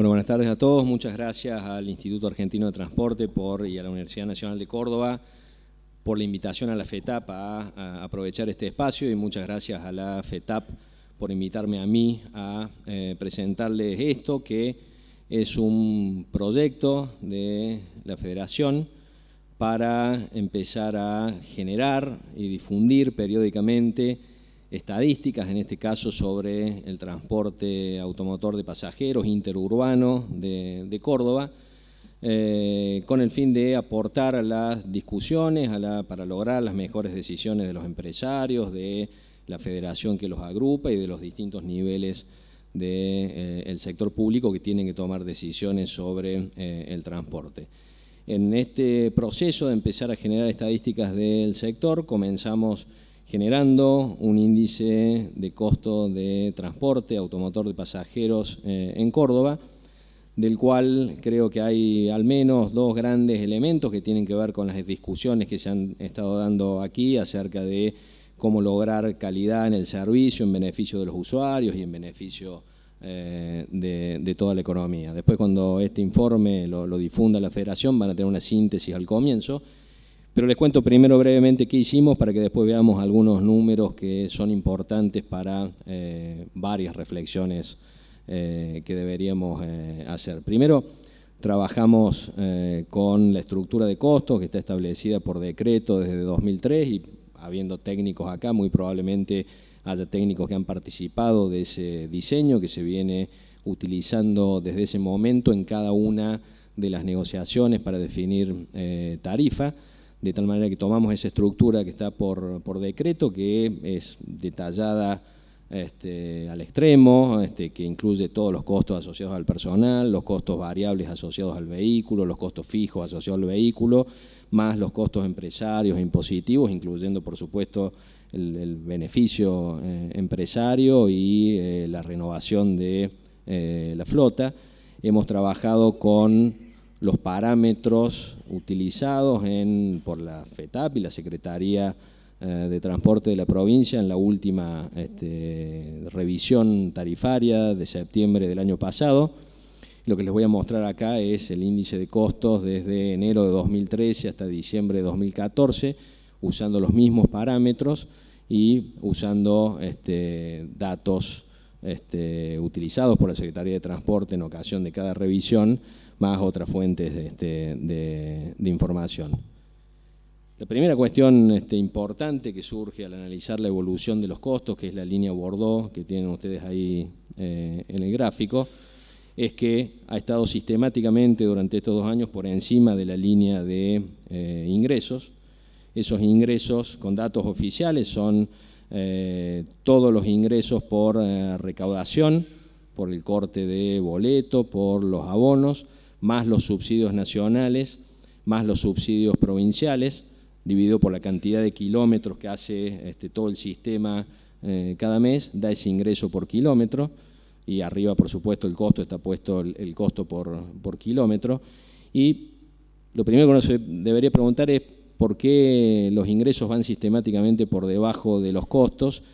Bueno, buenas tardes a todos. Muchas gracias al Instituto Argentino de Transporte y a la Universidad Nacional de Córdoba por la invitación a la FETAP a aprovechar este espacio, y muchas gracias a la FETAP por invitarme a mí a presentarles esto, que es un proyecto de la Federación para empezar a generar y difundir periódicamente estadísticas, en este caso sobre el transporte automotor de pasajeros interurbano de Córdoba, con el fin de aportar a las discusiones para lograr las mejores decisiones de los empresarios, de la federación que los agrupa y de los distintos niveles del sector público que tienen que tomar decisiones sobre el transporte. En este proceso de empezar a generar estadísticas del sector, comenzamos generando un índice de costo de transporte automotor de pasajeros en Córdoba, del cual creo que hay al menos dos grandes elementos que tienen que ver con las discusiones que se han estado dando aquí acerca de cómo lograr calidad en el servicio en beneficio de los usuarios y en beneficio de toda la economía. Después, cuando este informe lo difunda la Federación, van a tener una síntesis al comienzo. Pero les cuento primero brevemente qué hicimos para que después veamos algunos números que son importantes para varias reflexiones que deberíamos hacer. Primero, trabajamos con la estructura de costos que está establecida por decreto desde 2003, y habiendo técnicos acá, muy probablemente haya técnicos que han participado de ese diseño que se viene utilizando desde ese momento en cada una de las negociaciones para definir tarifa. De tal manera que tomamos esa estructura que está por decreto, que es detallada al extremo, que incluye todos los costos asociados al personal, los costos variables asociados al vehículo, los costos fijos asociados al vehículo, más los costos empresarios e impositivos, incluyendo, por supuesto, el beneficio empresario y la renovación de la flota. Hemos trabajado con los parámetros utilizados por la FETAP y la Secretaría de Transporte de la provincia en la última revisión tarifaria de septiembre del año pasado. Lo que les voy a mostrar acá es el índice de costos desde enero de 2013 hasta diciembre de 2014, usando los mismos parámetros y usando datos utilizados por la Secretaría de Transporte en ocasión de cada revisión, más otras fuentes de información. La primera cuestión importante que surge al analizar la evolución de los costos, que es la línea Bordeaux que tienen ustedes ahí en el gráfico, es que ha estado sistemáticamente durante estos 2 años por encima de la línea de ingresos. Esos ingresos con datos oficiales son todos los ingresos por recaudación, por el corte de boleto, por los abonos, más los subsidios nacionales, más los subsidios provinciales, dividido por la cantidad de kilómetros que hace todo el sistema cada mes, da ese ingreso por kilómetro, y arriba, por supuesto, el costo está puesto el costo por kilómetro. Y lo primero que uno se debería preguntar es por qué los ingresos van sistemáticamente por debajo de los costos,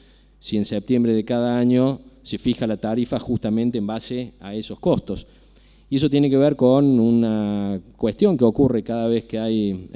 si en septiembre de cada año se fija la tarifa justamente en base a esos costos. Y eso tiene que ver con una cuestión que ocurre cada vez que hay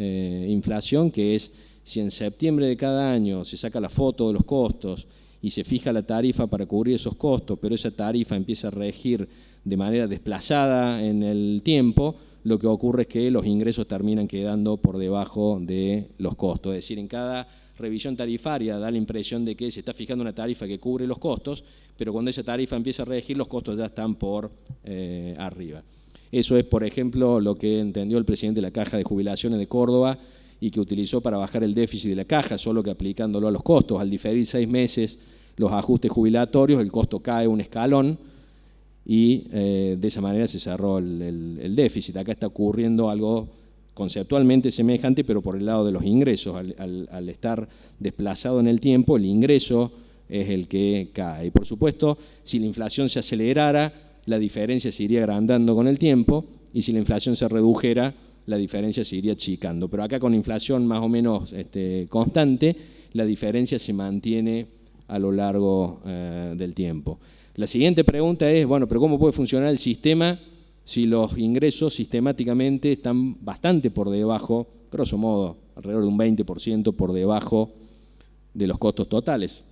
inflación, que es si en septiembre de cada año se saca la foto de los costos y se fija la tarifa para cubrir esos costos, pero esa tarifa empieza a regir de manera desplazada en el tiempo, lo que ocurre es que los ingresos terminan quedando por debajo de los costos. Es decir, en cada revisión tarifaria da la impresión de que se está fijando una tarifa que cubre los costos, pero cuando esa tarifa empieza a regir, los costos ya están por arriba. Eso es, por ejemplo, lo que entendió el presidente de la Caja de Jubilaciones de Córdoba y que utilizó para bajar el déficit de la caja, solo que aplicándolo a los costos. Al diferir 6 meses los ajustes jubilatorios, el costo cae un escalón y de esa manera se cerró el déficit. Acá está ocurriendo algo conceptualmente semejante, pero por el lado de los ingresos. Al estar desplazado en el tiempo, el ingreso es el que cae. Y por supuesto, si la inflación se acelerara, la diferencia se iría agrandando con el tiempo, y si la inflación se redujera, la diferencia se iría achicando. Pero acá, con inflación más o menos constante, la diferencia se mantiene a lo largo del tiempo. La siguiente pregunta es, bueno, pero ¿cómo puede funcionar el sistema si los ingresos sistemáticamente están bastante por debajo, grosso modo, alrededor de un 20% por debajo de los costos totales.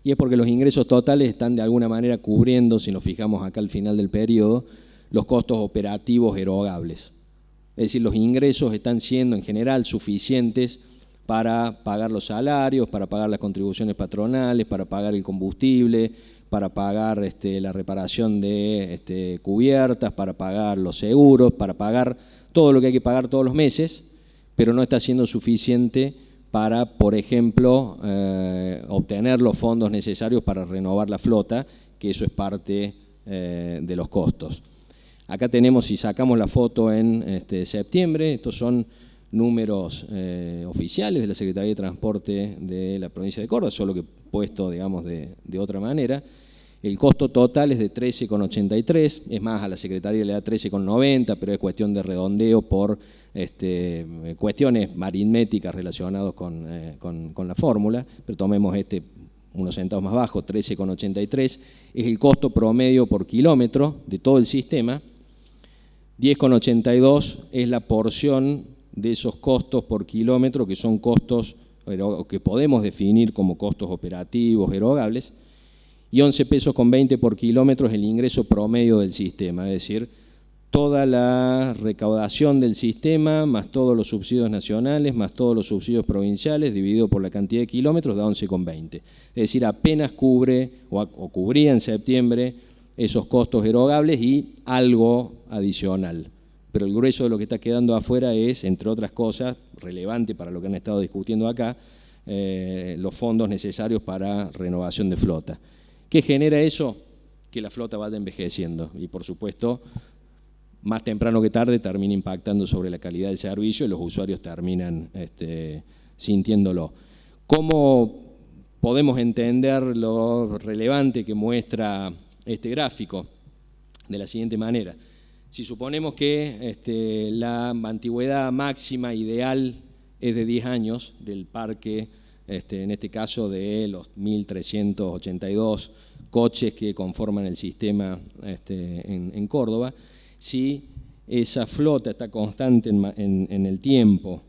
Y es porque los ingresos totales están de alguna manera cubriendo, si nos fijamos acá al final del periodo, los costos operativos erogables. Es decir, los ingresos están siendo en general suficientes para pagar los salarios, para pagar las contribuciones patronales, para pagar el combustible, para pagar la reparación de cubiertas, para pagar los seguros, para pagar todo lo que hay que pagar todos los meses, pero no está siendo suficiente para, por ejemplo, obtener los fondos necesarios para renovar la flota, que eso es parte de los costos. Acá tenemos, si sacamos la foto en septiembre, estos son números oficiales de la Secretaría de Transporte de la provincia de Córdoba, solo que puesto, digamos, de otra manera. El costo total es de 13,83, es más, a la Secretaría le da 13,90, pero es cuestión de redondeo por cuestiones aritméticas relacionadas con la fórmula, pero tomemos unos centavos más bajo, 13,83, es el costo promedio por kilómetro de todo el sistema. 10,82 es la porción de esos costos por kilómetro que son costos que podemos definir como costos operativos erogables, y 11 pesos con 20 por kilómetro es el ingreso promedio del sistema, es decir, toda la recaudación del sistema, más todos los subsidios nacionales, más todos los subsidios provinciales, dividido por la cantidad de kilómetros, da 11,20. Es decir, apenas cubre o cubría en septiembre esos costos erogables y algo adicional. Pero el grueso de lo que está quedando afuera es, entre otras cosas, relevante para lo que han estado discutiendo acá, los fondos necesarios para renovación de flota. ¿Qué genera eso? Que la flota vaya envejeciendo y, por supuesto, más temprano que tarde termina impactando sobre la calidad del servicio y los usuarios terminan sintiéndolo. ¿Cómo podemos entender lo relevante que muestra este gráfico? De la siguiente manera. Si suponemos que la antigüedad máxima ideal es de 10 años del parque, en este caso de los 1.382 coches que conforman el sistema en Córdoba, si esa flota está constante en el tiempo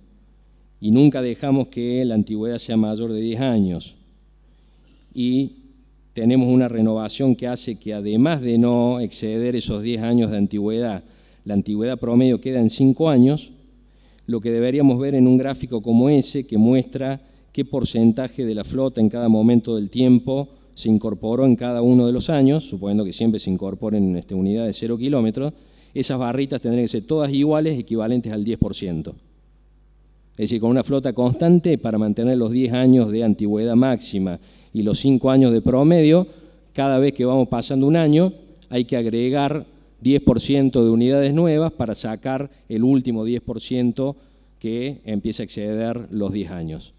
y nunca dejamos que la antigüedad sea mayor de 10 años y tenemos una renovación que hace que, además de no exceder esos 10 años de antigüedad, la antigüedad promedio queda en 5 años, lo que deberíamos ver en un gráfico como ese, que muestra qué porcentaje de la flota en cada momento del tiempo se incorporó en cada uno de los años, suponiendo que siempre se incorporen unidades de 0 kilómetros, esas barritas tendrían que ser todas iguales, equivalentes al 10%. Es decir, con una flota constante, para mantener los 10 años de antigüedad máxima y los 5 años de promedio, cada vez que vamos pasando un año hay que agregar 10% de unidades nuevas para sacar el último 10% que empieza a exceder los 10 años.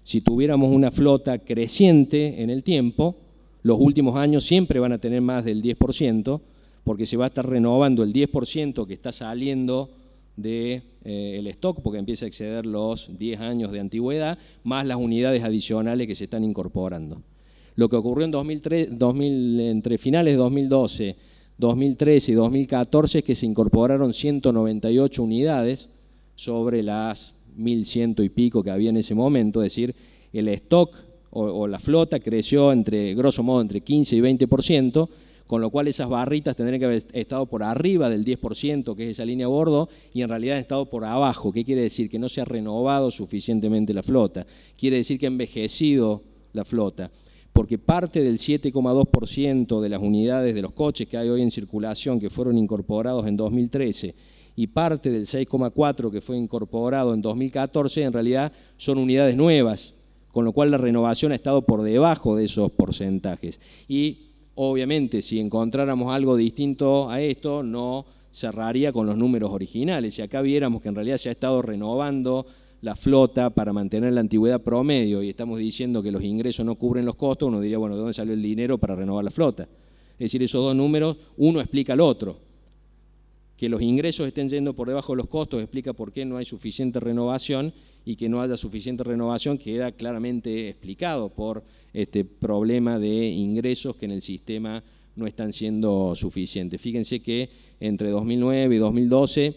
Si tuviéramos una flota creciente en el tiempo, los últimos años siempre van a tener más del 10%, porque se va a estar renovando el 10% que está saliendo del stock, porque empieza a exceder los 10 años de antigüedad, más las unidades adicionales que se están incorporando. Lo que ocurrió entre finales de 2012, 2013 y 2014 es que se incorporaron 198 unidades sobre las 1.100 y pico que había en ese momento, es decir, el stock o la flota creció grosso modo entre 15 y 20%, con lo cual esas barritas tendrían que haber estado por arriba del 10%, que es esa línea a bordo, y en realidad han estado por abajo. ¿Qué quiere decir? Que no se ha renovado suficientemente la flota. Quiere decir que ha envejecido la flota, porque parte del 7,2% de las unidades de los coches que hay hoy en circulación que fueron incorporados en 2013 y parte del 6,4% que fue incorporado en 2014, en realidad son unidades nuevas, con lo cual la renovación ha estado por debajo de esos porcentajes. Y obviamente, si encontráramos algo distinto a esto, no cerraría con los números originales. Si acá viéramos que en realidad se ha estado renovando la flota para mantener la antigüedad promedio y estamos diciendo que los ingresos no cubren los costos, uno diría, bueno, ¿de dónde salió el dinero para renovar la flota? Es decir, esos dos números, uno explica al otro. Que los ingresos estén yendo por debajo de los costos explica por qué no hay suficiente renovación, y que no haya suficiente renovación queda claramente explicado por este problema de ingresos que en el sistema no están siendo suficientes. Fíjense que entre 2009 y 2012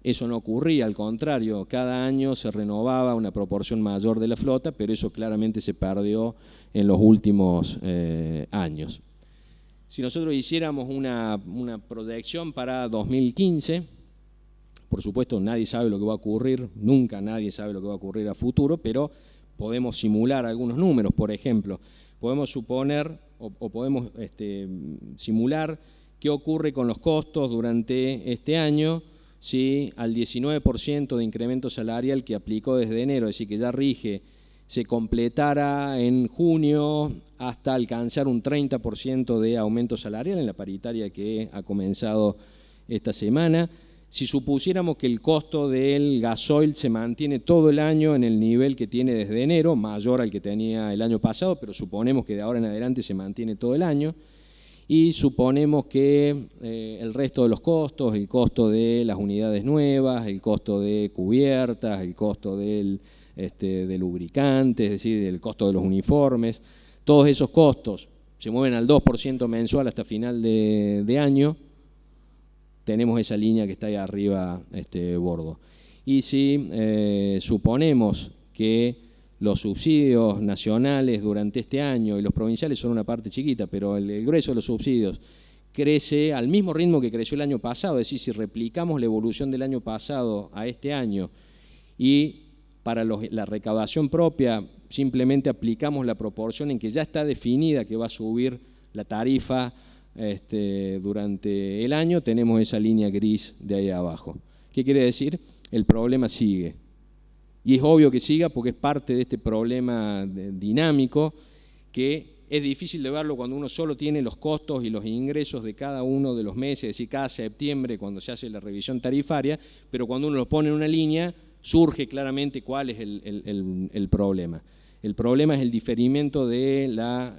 eso no ocurría, al contrario, cada año se renovaba una proporción mayor de la flota, pero eso claramente se perdió en los últimos años. Si nosotros hiciéramos una proyección para 2015, por supuesto nadie sabe lo que va a ocurrir, nunca nadie sabe lo que va a ocurrir a futuro, pero podemos simular algunos números. Por ejemplo, podemos suponer o podemos simular qué ocurre con los costos durante este año si al 19% de incremento salarial que aplicó desde enero, es decir, que ya rige, se completara en junio hasta alcanzar un 30% de aumento salarial en la paritaria que ha comenzado esta semana. Si supusiéramos que el costo del gasoil se mantiene todo el año en el nivel que tiene desde enero, mayor al que tenía el año pasado, pero suponemos que de ahora en adelante se mantiene todo el año, y suponemos que el resto de los costos, el costo de las unidades nuevas, el costo de cubiertas, el costo de lubricantes, es decir, el costo de los uniformes, todos esos costos se mueven al 2% mensual hasta final de año, tenemos esa línea que está ahí arriba, bordo. Y si suponemos que los subsidios nacionales durante este año y los provinciales son una parte chiquita, pero el grueso de los subsidios crece al mismo ritmo que creció el año pasado, es decir, si replicamos la evolución del año pasado a este año y para la recaudación propia simplemente aplicamos la proporción en que ya está definida que va a subir la tarifa durante el año, tenemos esa línea gris de ahí abajo. ¿Qué quiere decir? El problema sigue. Y es obvio que siga porque es parte de este problema dinámico que es difícil de verlo cuando uno solo tiene los costos y los ingresos de cada uno de los meses, es decir, cada septiembre cuando se hace la revisión tarifaria, pero cuando uno lo pone en una línea surge claramente cuál es el problema. El problema es el diferimiento de la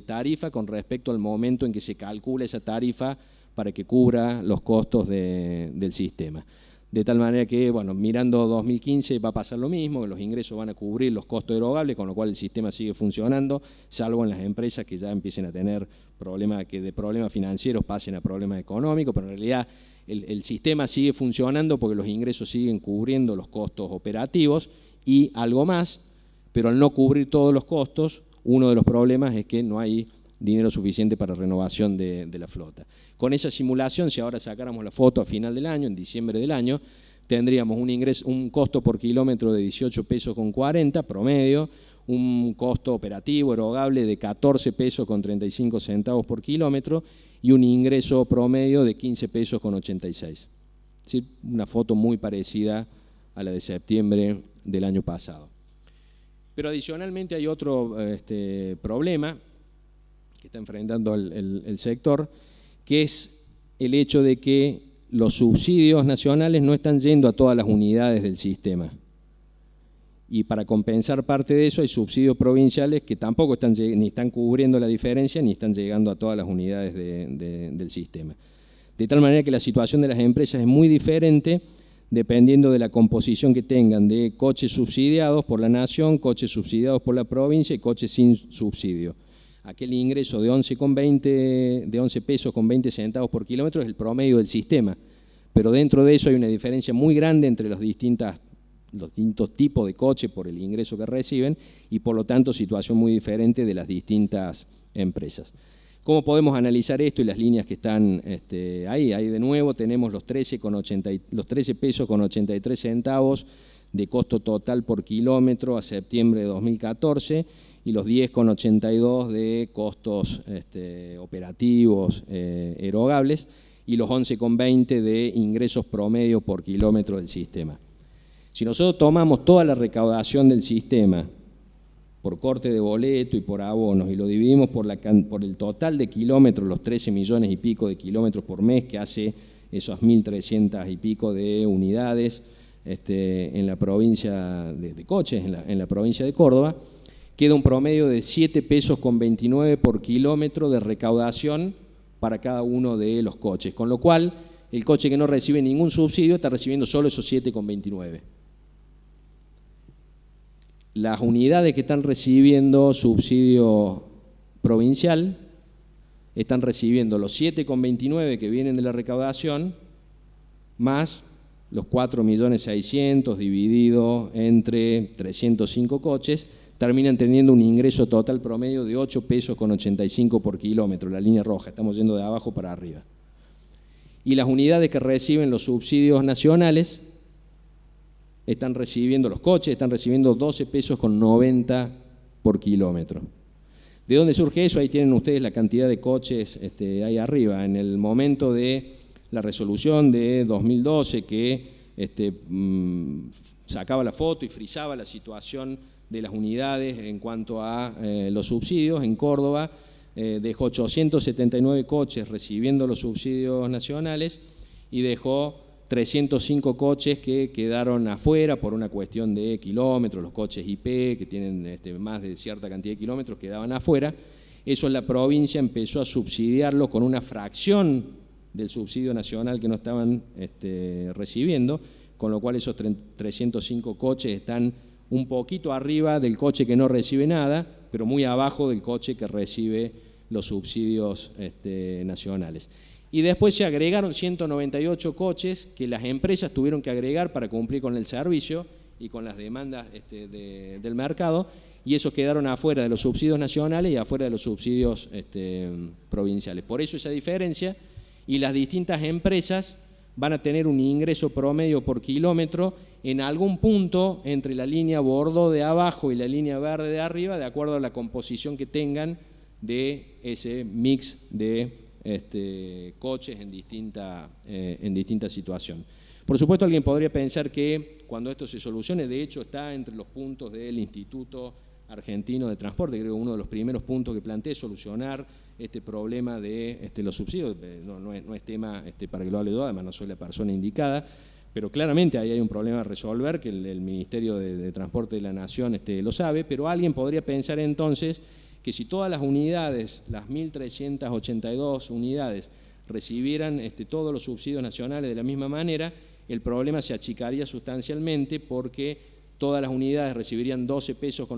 tarifa con respecto al momento en que se calcula esa tarifa para que cubra los costos del sistema. De tal manera que, bueno, mirando 2015 va a pasar lo mismo, que los ingresos van a cubrir los costos erogables, con lo cual el sistema sigue funcionando, salvo en las empresas que ya empiecen a tener problemas, que de problemas financieros pasen a problemas económicos, pero en realidad el sistema sigue funcionando porque los ingresos siguen cubriendo los costos operativos y algo más, pero al no cubrir todos los costos, uno de los problemas es que no hay dinero suficiente para renovación de la flota. Con esa simulación, si ahora sacáramos la foto a final del año, en diciembre del año, tendríamos un costo por kilómetro de 18 pesos con 40 promedio, un costo operativo erogable de 14 pesos con 35 centavos por kilómetro y un ingreso promedio de 15 pesos con 86. Es decir, una foto muy parecida a la de septiembre del año pasado. Pero adicionalmente hay otro problema que está enfrentando el sector, que es el hecho de que los subsidios nacionales no están yendo a todas las unidades del sistema. Y para compensar parte de eso hay subsidios provinciales que tampoco ni están cubriendo la diferencia ni están llegando a todas las unidades del sistema. De tal manera que la situación de las empresas es muy diferente dependiendo de la composición que tengan de coches subsidiados por la nación, coches subsidiados por la provincia y coches sin subsidio. Aquel ingreso de 11 pesos con 20 centavos por kilómetro es el promedio del sistema, pero dentro de eso hay una diferencia muy grande entre los distintos tipos de coche por el ingreso que reciben y por lo tanto situación muy diferente de las distintas empresas. ¿Cómo podemos analizar esto y las líneas que están ahí? Ahí de nuevo tenemos los 13 pesos con 83 centavos de costo total por kilómetro a septiembre de 2014 y los 10,82 de costos operativos erogables y los 11,20 de ingresos promedio por kilómetro del sistema. Si nosotros tomamos toda la recaudación del sistema por corte de boleto y por abonos y lo dividimos por el total de kilómetros, los 13 millones y pico de kilómetros por mes que hace esos 1.300 y pico de unidades en la provincia de coches, en la provincia de Córdoba, queda un promedio de 7 pesos con 29 por kilómetro de recaudación para cada uno de los coches, con lo cual el coche que no recibe ningún subsidio está recibiendo solo esos 7,29. Las unidades que están recibiendo subsidio provincial están recibiendo los 7,29 que vienen de la recaudación, más los 4.600.000 dividido entre 305 coches, terminan teniendo un ingreso total promedio de 8,85 pesos por kilómetro, la línea roja, estamos yendo de abajo para arriba. Y las unidades que reciben los subsidios nacionales están recibiendo, los coches están recibiendo 12,90 pesos por kilómetro. ¿De dónde surge eso? Ahí tienen ustedes la cantidad de coches ahí arriba. En el momento de la resolución de 2012 que sacaba la foto y frisaba la situación de las unidades en cuanto a los subsidios, en Córdoba dejó 879 coches recibiendo los subsidios nacionales y dejó 305 coches que quedaron afuera por una cuestión de kilómetros, los coches IP que tienen más de cierta cantidad de kilómetros quedaban afuera. Eso la provincia empezó a subsidiarlo con una fracción del subsidio nacional que no estaban recibiendo, con lo cual esos 305 coches están un poquito arriba del coche que no recibe nada, pero muy abajo del coche que recibe los subsidios nacionales. Y después se agregaron 198 coches que las empresas tuvieron que agregar para cumplir con el servicio y con las demandas del mercado, y esos quedaron afuera de los subsidios nacionales y afuera de los subsidios provinciales. Por eso esa diferencia, y las distintas empresas van a tener un ingreso promedio por kilómetro en algún punto entre la línea bordó de abajo y la línea verde de arriba, de acuerdo a la composición que tengan de ese mix de coches en distinta situación. Por supuesto, alguien podría pensar que cuando esto se solucione, de hecho está entre los puntos del Instituto Argentino de Transporte, creo que uno de los primeros puntos que planteé, solucionar este problema de los subsidios. No es tema para que lo hable yo, además no soy la persona indicada, pero claramente ahí hay un problema a resolver que el Ministerio de Transporte de la Nación lo sabe, pero alguien podría pensar entonces que si todas las unidades, las 1.382 unidades, recibieran todos los subsidios nacionales de la misma manera, el problema se achicaría sustancialmente porque todas las unidades recibirían 12,90 pesos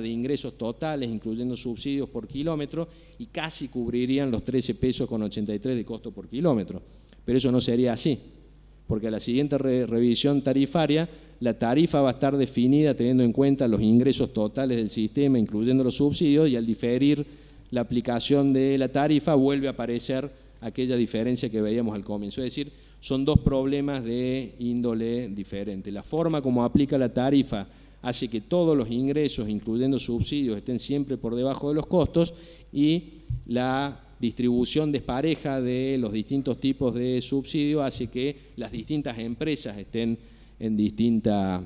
de ingresos totales, incluyendo subsidios por kilómetro, y casi cubrirían los 13,83 pesos de costo por kilómetro. Pero eso no sería así, porque a la siguiente revisión tarifaria, la tarifa va a estar definida teniendo en cuenta los ingresos totales del sistema, incluyendo los subsidios, y al diferir la aplicación de la tarifa vuelve a aparecer aquella diferencia que veíamos al comienzo. Es decir, son dos problemas de índole diferente. La forma como aplica la tarifa hace que todos los ingresos, incluyendo subsidios, estén siempre por debajo de los costos, y la distribución despareja de los distintos tipos de subsidio hace que las distintas empresas estén en distinta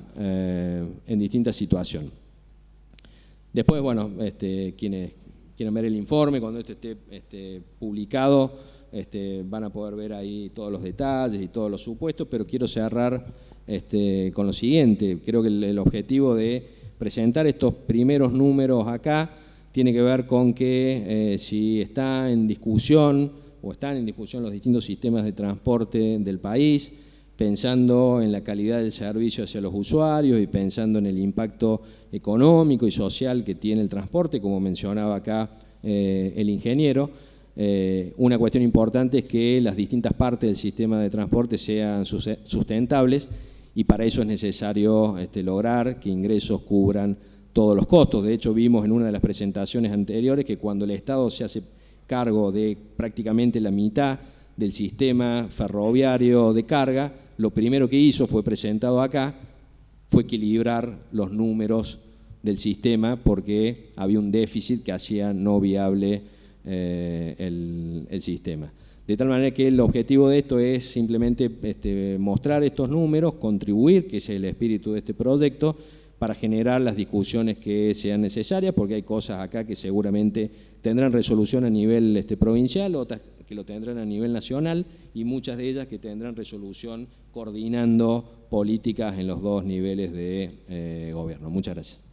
situación. Después, bueno, quienes quieran ver el informe, cuando esto esté publicado, van a poder ver ahí todos los detalles y todos los supuestos, pero quiero cerrar con lo siguiente. Creo que el objetivo de presentar estos primeros números acá tiene que ver con que si está en discusión o están en discusión los distintos sistemas de transporte del país, pensando en la calidad del servicio hacia los usuarios y pensando en el impacto económico y social que tiene el transporte, como mencionaba acá el ingeniero. Una cuestión importante es que las distintas partes del sistema de transporte sean sustentables, y para eso es necesario lograr que ingresos cubran todos los costos. De hecho, vimos en una de las presentaciones anteriores que cuando el Estado se hace cargo de prácticamente la mitad del sistema ferroviario de carga, lo primero que hizo, fue presentado acá, fue equilibrar los números del sistema porque había un déficit que hacía no viable el sistema. De tal manera que el objetivo de esto es simplemente mostrar estos números, contribuir, que ese es el espíritu de este proyecto, para generar las discusiones que sean necesarias, porque hay cosas acá que seguramente tendrán resolución a nivel provincial, otras que lo tendrán a nivel nacional, y muchas de ellas que tendrán resolución coordinando políticas en los dos niveles de gobierno. Muchas gracias.